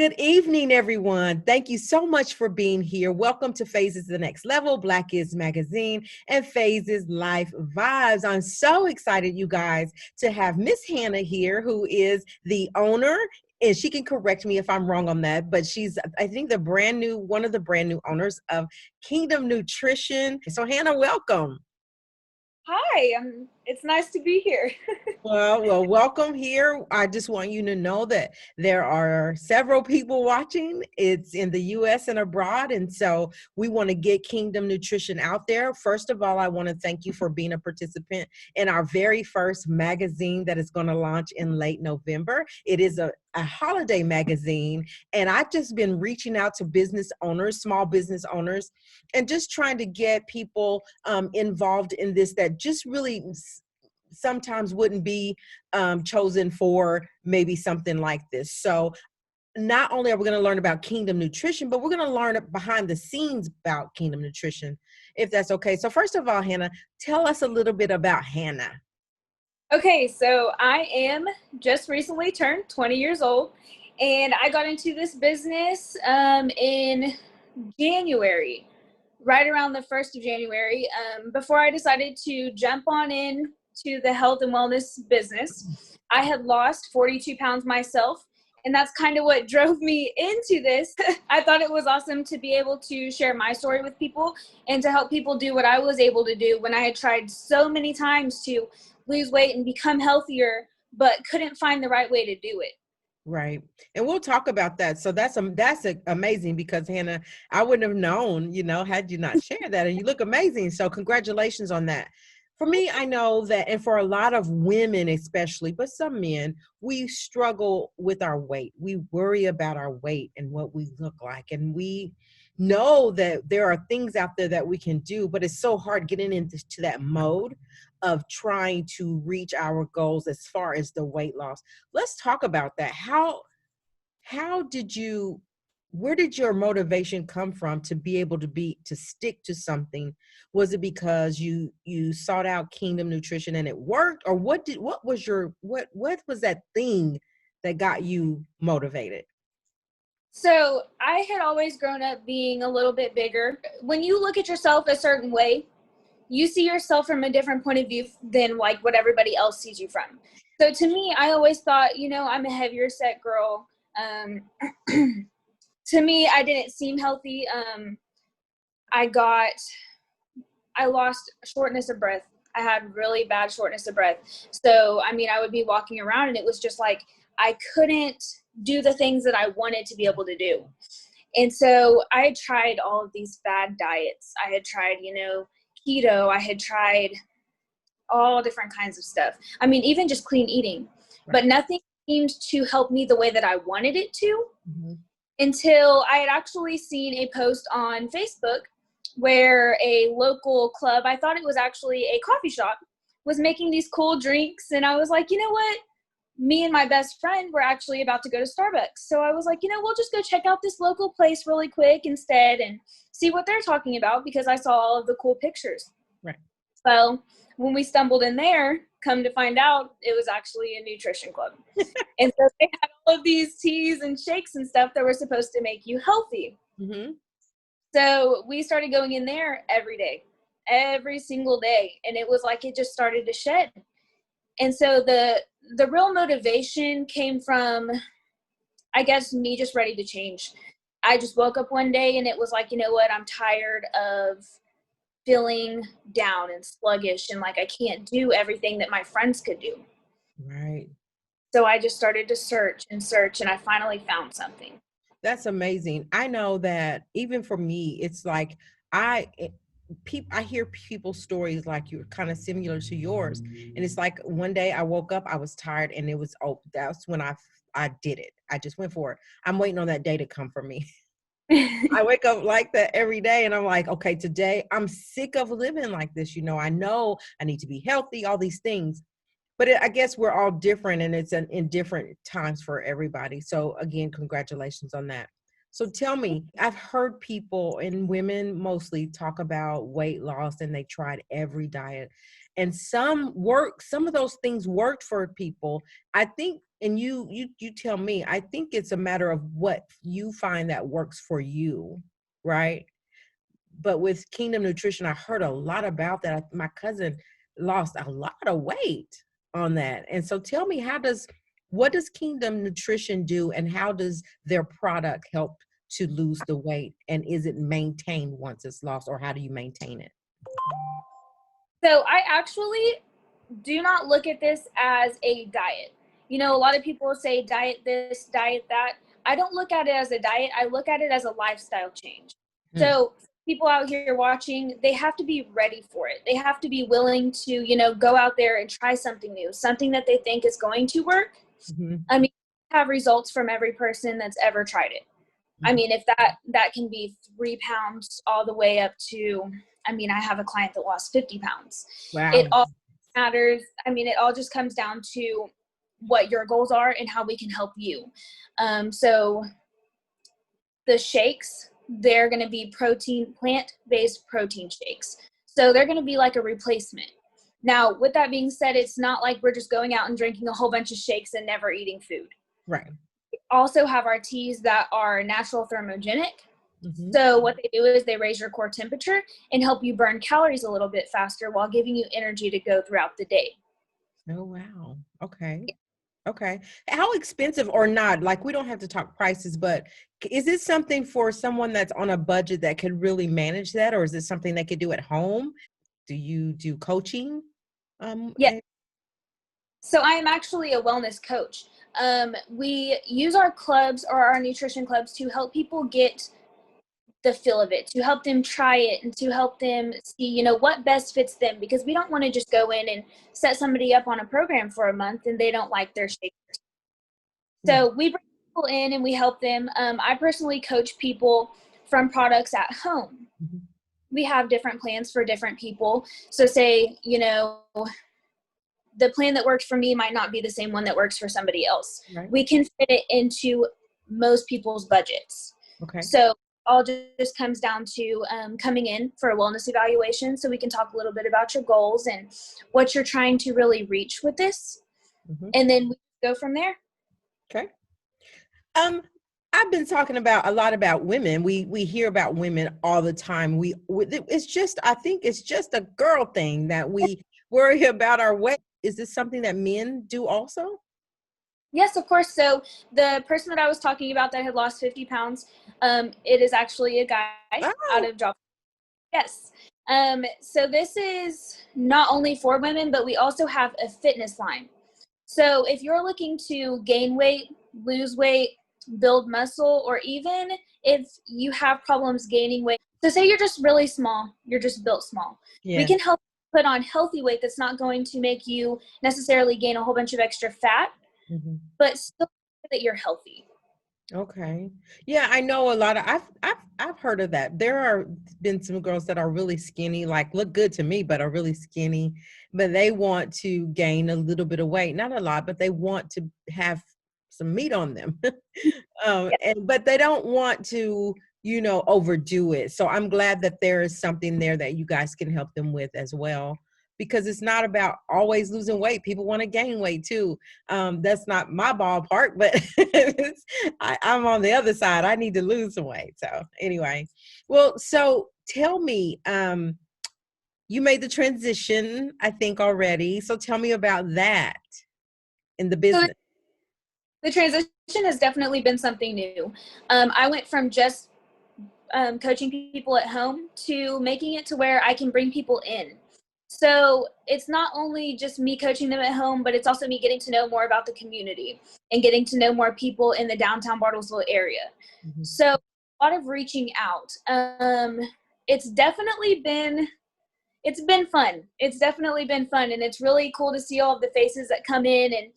Good evening, everyone. Thank you so much for being here. Welcome to Phases the Next Level, Black is Magazine, and Phases Life Vibes. I'm so excited, you guys, to have Miss Hannah here, who is the owner. And she can correct me if I'm wrong on that, but she's, I think, one of the brand new owners of Kingdom Nutrition. So, Hannah, welcome. Hi, it's nice to be here. Well, welcome here. I just want you to know that there are several people watching. It's in the US and abroad. And so we want to get Kingdom Nutrition out there. First of all, I want to thank you for being a participant in our very first magazine that is going to launch in late November. It is a holiday magazine. And I've just been reaching out to business owners, small business owners, and just trying to get people involved in this that just really sometimes wouldn't be chosen for maybe something like this. So not only are we going to learn about Kingdom Nutrition, but we're going to learn behind the scenes about Kingdom Nutrition, if that's okay. So first of all, Hannah, tell us a little bit about Hannah. Okay, so I am just recently turned 20 years old, and I got into this business in January, right around the 1st of January, before I decided to jump on in to the health and wellness business. I had lost 42 pounds myself, and that's kind of what drove me into this. I thought it was awesome to be able to share my story with people and to help people do what I was able to do when I had tried so many times to lose weight and become healthier, but couldn't find the right way to do it. Right. And we'll talk about that. So that's amazing because Hannah, I wouldn't have known, had you not shared that. And you look amazing. So congratulations on that. For me, I know that, and for a lot of women especially, but some men, we struggle with our weight. We worry about our weight and what we look like. And we know that there are things out there that we can do, but it's so hard getting into that mode of trying to reach our goals as far as the weight loss. Let's talk about that. How did you, where did your motivation come from to be able to stick to something? Was it because you sought out Kingdom Nutrition and it worked, or what was that thing that got you motivated? So I had always grown up being a little bit bigger. When you look at yourself a certain way, you see yourself from a different point of view than like what everybody else sees you from. So to me, I always thought, I'm a heavier set girl. To me, I didn't seem healthy. I lost shortness of breath. I had really bad shortness of breath. So, I would be walking around and it was just like, I couldn't do the things that I wanted to be able to do. And so I had tried all of these fad diets. I had tried, keto. I had tried all different kinds of stuff. Even just clean eating, but nothing seemed to help me the way that I wanted it to, until I had actually seen a post on Facebook where a local club, I thought it was actually a coffee shop, was making these cool drinks. And I was like, you know what? Me and my best friend were actually about to go to Starbucks. So I was like, we'll just go check out this local place really quick instead and see what they're talking about, because I saw all of the cool pictures. Right. So when we stumbled in there, come to find out, it was actually a nutrition club. And so they had all of these teas and shakes and stuff that were supposed to make you healthy. Mm-hmm. So we started going in there every day, every single day. And it was like it just started to shed. And so the real motivation came from, I guess, me just ready to change. I just woke up one day and it was like, you know what, I'm tired of feeling down and sluggish and like I can't do everything that my friends could do. Right. So I just started to search and I finally found something. That's amazing. I know that even for me, it's like I hear people's stories like you're kind of similar to yours. And it's like one day I woke up, I was tired, and it was, that's when I did it. I just went for it. I'm waiting on that day to come for me. I wake up like that every day and I'm like, okay, today I'm sick of living like this. I know I need to be healthy, all these things. But I guess we're all different, and it's in different times for everybody. So again, congratulations on that. So tell me, I've heard people and women mostly talk about weight loss and they tried every diet and some of those things worked for people. I think, and you tell me, I think it's a matter of what you find that works for you, right? But with Kingdom Nutrition, I heard a lot about that. My cousin lost a lot of weight on that. And so tell me, what does Kingdom Nutrition do and how does their product help to lose the weight? And is it maintained once it's lost, or how do you maintain it? So I actually do not look at this as a diet. You know, a lot of people say diet this, diet that. I don't look at it as a diet. I look at it as a lifestyle change. Hmm. So people out here watching, they have to be ready for it. They have to be willing to, you know, go out there and try something new, something that they think is going to work. Hmm. I mean, have results from every person that's ever tried it. I mean, if that can be 3 pounds all the way up to, I mean, I have a client that lost 50 pounds. It Wow. all matters. I mean, it all just comes down to what your goals are and how we can help you. So the shakes, they're going to be plant-based protein shakes. So they're going to be like a replacement. Now, with that being said, it's not like we're just going out and drinking a whole bunch of shakes and never eating food. Right. Also have our teas that are natural thermogenic. Hmm. So what they do is they raise your core temperature and help you burn calories a little bit faster while giving you energy to go throughout the day. Oh, wow. Okay. Okay. How expensive or not? Like, we don't have to talk prices, but is it something for someone that's on a budget that could really manage that? Or is it something they could do at home? Do you do coaching? Yeah. eh, So I am actually a wellness coach. We use our clubs or our nutrition clubs to help people get the feel of it, to help them try it and to help them see, you know, what best fits them, because we don't want to just go in and set somebody up on a program for a month and they don't like their shake. mhm, So we bring people in and we help them. I personally coach people from products at home. mhm. We have different plans for different people. So say, you know, the plan that works for me might not be the same one that works for somebody else. Right. We can fit it into most people's budgets. Okay. So all just comes down to coming in for a wellness evaluation so we can talk a little bit about your goals and what you're trying to really reach with this. Mhm. And then we go from there. Okay. Um, I've been talking about a lot about women. We hear about women all the time. It's just, I think it's just a girl thing that we worry about our weight. Is this something that men do also? Yes, of course. So the person that I was talking about that had lost 50 pounds, it is actually a guy out Oh. of job. Yes. So this is not only for women, but we also have a fitness line. So if you're looking to gain weight, lose weight, build muscle, or even if you have problems gaining weight, so say you're just really small, you're just built small, we Yeah. can help put on healthy weight that's not going to make you necessarily gain a whole bunch of extra fat, Mhm. but still that you're healthy. Okay. Yeah, I know a lot of I've heard of that. There are been some girls that are really skinny, like look good to me, but are really skinny, but they want to gain a little bit of weight, not a lot, but they want to have some meat on them. And but they don't want to, overdo it. So I'm glad that there is something there that you guys can help them with as well. Because it's not about always losing weight. People want to gain weight too. That's not my ballpark, but I'm on the other side. I need to lose some weight. So anyway, well, so tell me, you made the transition, I think already. So tell me about that in the So business. the transition has definitely been something new. I went from just coaching people at home to making it to where I can bring people in. So it's not only just me coaching them at home, but it's also me getting to know more about the community and getting to know more people in the downtown Bartlesville area. Mhm. So a lot of reaching out. It's definitely been it's been fun. It's definitely been fun, and it's really cool to see all of the faces that come in and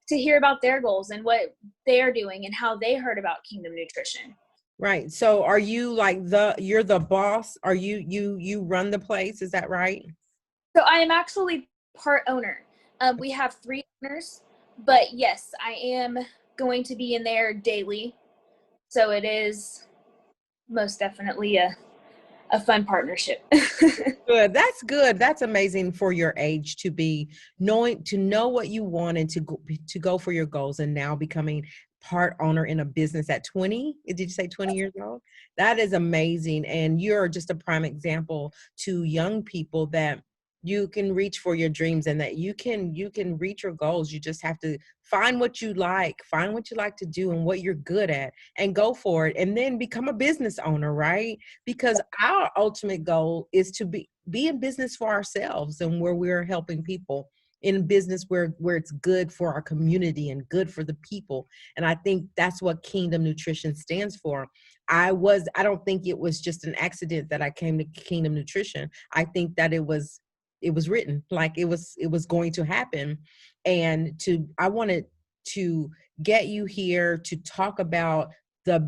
to hear about their goals and what they're doing and how they heard about Kingdom Nutrition. Right. So are you like you're the boss? Are you run the place? Is that right? So I am actually part owner. We have 3 owners, but yes, I am going to be in there daily. So it is. most definitely a fun partnership. Good. That's good. That's amazing for your age to be to know what you want and to go for your goals, and now becoming part owner in a business at 20. Did you say 20 years old? That is amazing. And you're just a prime example to young people that you can reach for your dreams, and that you can reach your goals. You just have to find find what you like to do and what you're good at, and go for it, and then become a business owner, right? Because our ultimate goal is to be in business for ourselves, and where we're helping people in business where it's good for our community and good for the people. And I think that's what Kingdom Nutrition stands for. I don't think it was just an accident that I came to Kingdom Nutrition. I think that it was written, like it was going to happen. And I wanted to get you here to talk about the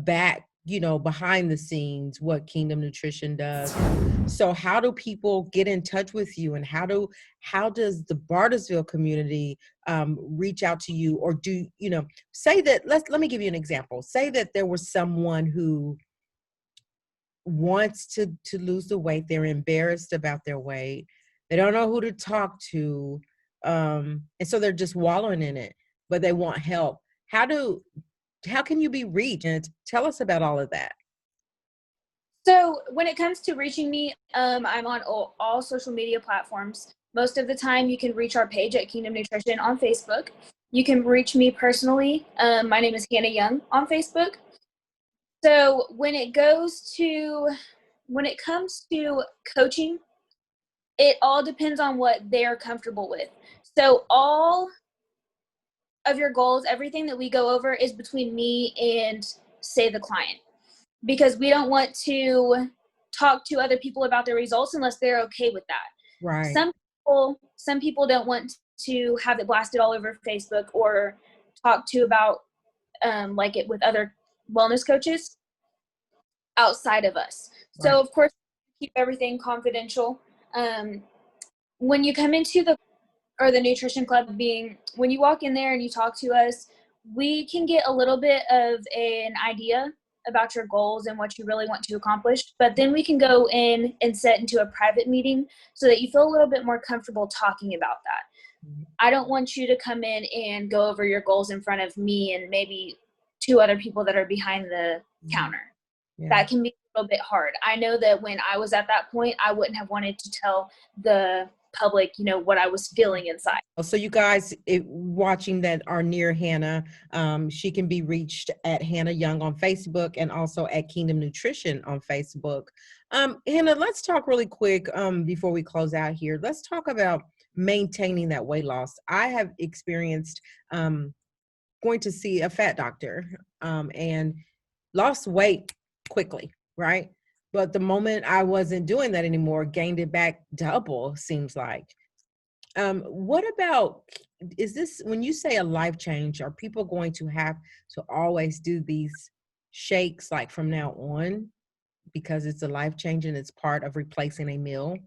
behind the scenes, what Kingdom Nutrition does. So how do people get in touch with you, and how does the Bartlesville community reach out to you? Or say that, let me give you an example. Say that there was someone who wants to lose the weight. They're embarrassed about their weight. They don't know who to talk to. And so they're just wallowing in it, but they want help. How can you be reached? And tell us about all of that. So when it comes to reaching me, I'm on all social media platforms. Most of the time, you can reach our page at Kingdom Nutrition on Facebook. You can reach me personally. My name is Hannah Young on Facebook. So when it comes to coaching, it all depends on what they're comfortable with. So all of your goals, everything that we go over is between me and, say, the client, because we don't want to talk to other people about their results unless they're okay with that. Right. Some people don't want to have it blasted all over Facebook or talk to about like it with other wellness coaches outside of us. Right. So of course, keep everything confidential. When you come into the nutrition club, when you walk in there and you talk to us, we can get a little bit of an idea about your goals and what you really want to accomplish, but then we can go in and set into a private meeting so that you feel a little bit more comfortable talking about that. Mm-hmm. I don't want you to come in and go over your goals in front of me and maybe two other people that are behind the counter. Yeah. That can be a little bit hard. I know that when I was at that point, I wouldn't have wanted to tell the public, what I was feeling inside. So you guys watching that are near Hannah, she can be reached at Hannah Young on Facebook, and also at Kingdom Nutrition on Facebook. Hannah, let's talk really quick before we close out here. Let's talk about maintaining that weight loss. I have experienced going to see a fat doctor and lost weight quickly, right? But the moment I wasn't doing that anymore, gained it back double, seems like. What about, is this, when you say a life change, are people going to have to always do these shakes like from now on because it's a life change and it's part of replacing a meal?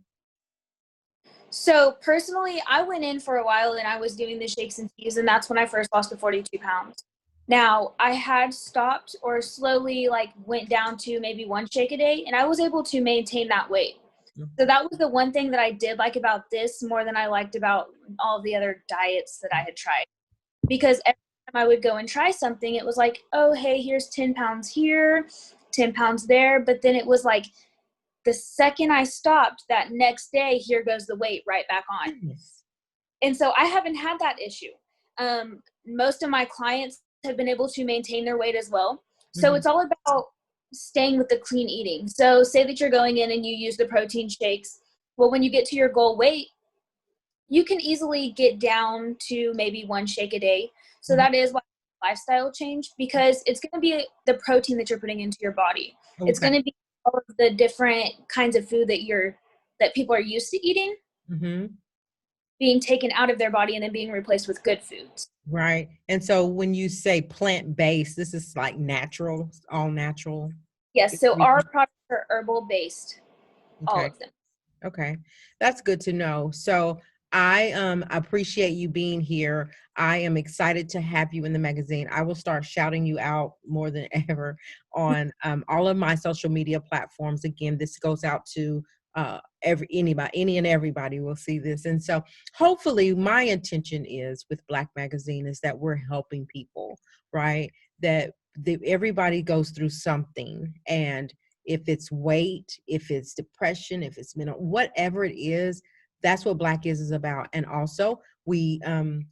So personally, I went in for a while and I was doing the shakes and teas, and that's when I first lost the 42 pounds. Now, I had stopped or slowly went down to maybe one shake a day, and I was able to maintain that weight. So that was the one thing that I did like about this more than I liked about all the other diets that I had tried. Because every time I would go and try something, it was like, oh, hey, here's 10 pounds here, 10 pounds there. But then it was like the second I stopped, that next day, here goes the weight right back on. Yes. And so I haven't had that issue. Most of my clients have been able to maintain their weight as well. So it's all about staying with the clean eating. So say that you're going in and you use the protein shakes. Well, when you get to your goal weight, you can easily get down to maybe one shake a day. So that is why lifestyle change, because it's going to be the protein that you're putting into your body. Okay. It's going to be all of the different kinds of food that people are used to eating, being taken out of their body and then being replaced with good foods. Right. And so when you say plant-based, this is like natural, all natural? Yes. So our products are herbal based, all of them. Okay. That's good to know. So I appreciate you being here. I am excited to have you in the magazine. I will start shouting you out more than ever on all of my social media platforms. Again, this goes out to any and everybody will see this. And so hopefully my intention is with Black Magazine is that we're helping people, right? That everybody goes through something. And if it's weight, if it's depression, if it's mental, whatever it is, that's what Black is about. And also we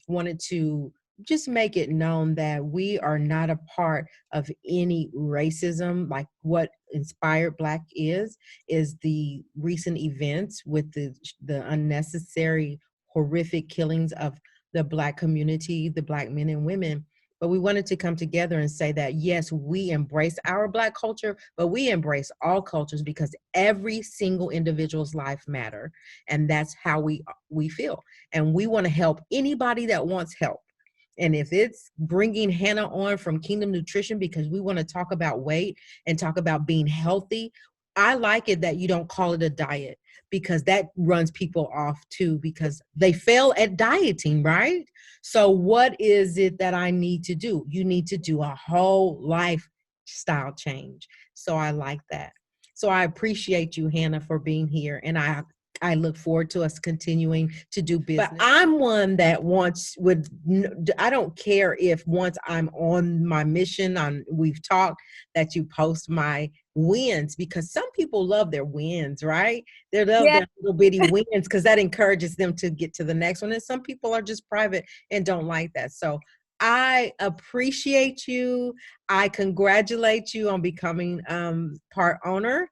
wanted to just make it known that we are not a part of any racism. Like what inspired Black is the recent events with the unnecessary horrific killings of the Black community, the Black men and women. But we wanted to come together and say that, yes, we embrace our Black culture, but we embrace all cultures because every single individual's life matter. And that's how we feel. And we want to help anybody that wants help. And if it's bringing Hannah on from Kingdom Nutrition because we want to talk about weight and talk about being healthy, I like it that you don't call it a diet because that runs people off too because they fail at dieting, right? So what is it that I need to do? You need to do a whole lifestyle change. So I like that. So I appreciate you, Hannah, for being here. And I look forward to us continuing to do business. But I'm one that I don't care if once I'm on my mission, we've talked that you post my wins because some people love their wins, right? They love their little bitty wins because that encourages them to get to the next one. And some people are just private and don't like that. So I appreciate you. I congratulate you on becoming part owner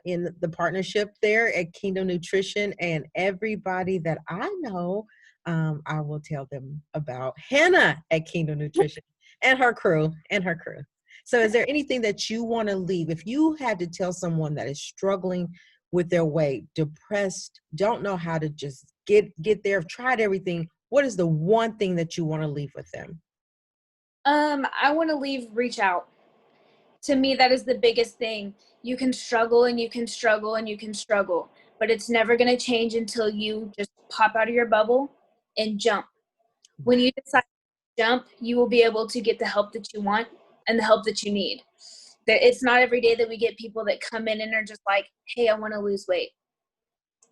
in the partnership there at Kingdom Nutrition, and everybody that I know, I will tell them about Hannah at Kingdom Nutrition and her crew. So is there anything that you want to leave? If you had to tell someone that is struggling with their weight, depressed, don't know how to just get there, tried everything, what is the one thing that you want to leave with them? I want to reach out. To me, that is the biggest thing. You can struggle and you can struggle and you can struggle, but it's never going to change until you just pop out of your bubble and jump. When you decide to jump, you will be able to get the help that you want and the help that you need. It's not every day that we get people that come in and are just like, hey, I want to lose weight.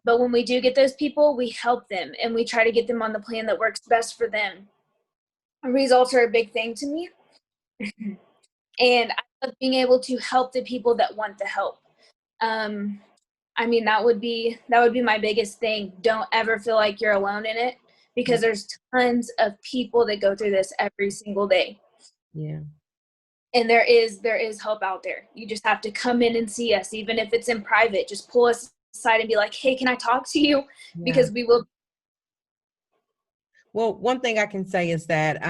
But when we do get those people, we help them and we try to get them on the plan that works best for them. Results are a big thing to me. And I love being able to help the people that want the help. I mean, that would be my biggest thing. Don't ever feel like you're alone in it because there's tons of people that go through this every single day. Yeah. And there is help out there. You just have to come in and see us, even if it's in private. Just pull us aside and be like, hey, can I talk to you? Yeah. Because we will. Well, one thing I can say is that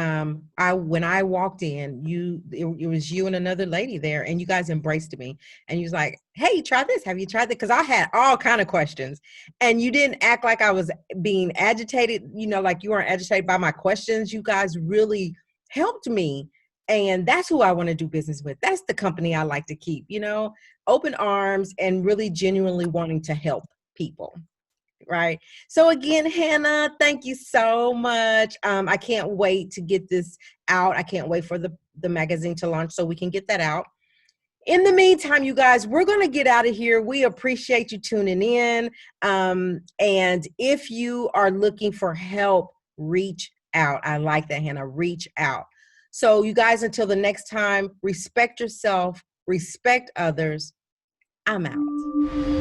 when I walked in, it was you and another lady there, and you guys embraced me. And you was like, "Hey, try this. Have you tried that?" Because I had all kind of questions, and you didn't act like I was being agitated. You know, like you weren't agitated by my questions. You guys really helped me, and that's who I want to do business with. That's the company I like to keep. You know, open arms and really genuinely wanting to help people. Right. So again, Hannah, thank you so much. I can't wait to get this out. I can't wait for the magazine to launch so we can get that out. In the meantime, you guys, we're going to get out of here. We appreciate you tuning in. And if you are looking for help, reach out. I like that, Hannah. Reach out. So you guys, until the next time, respect yourself, respect others. I'm out.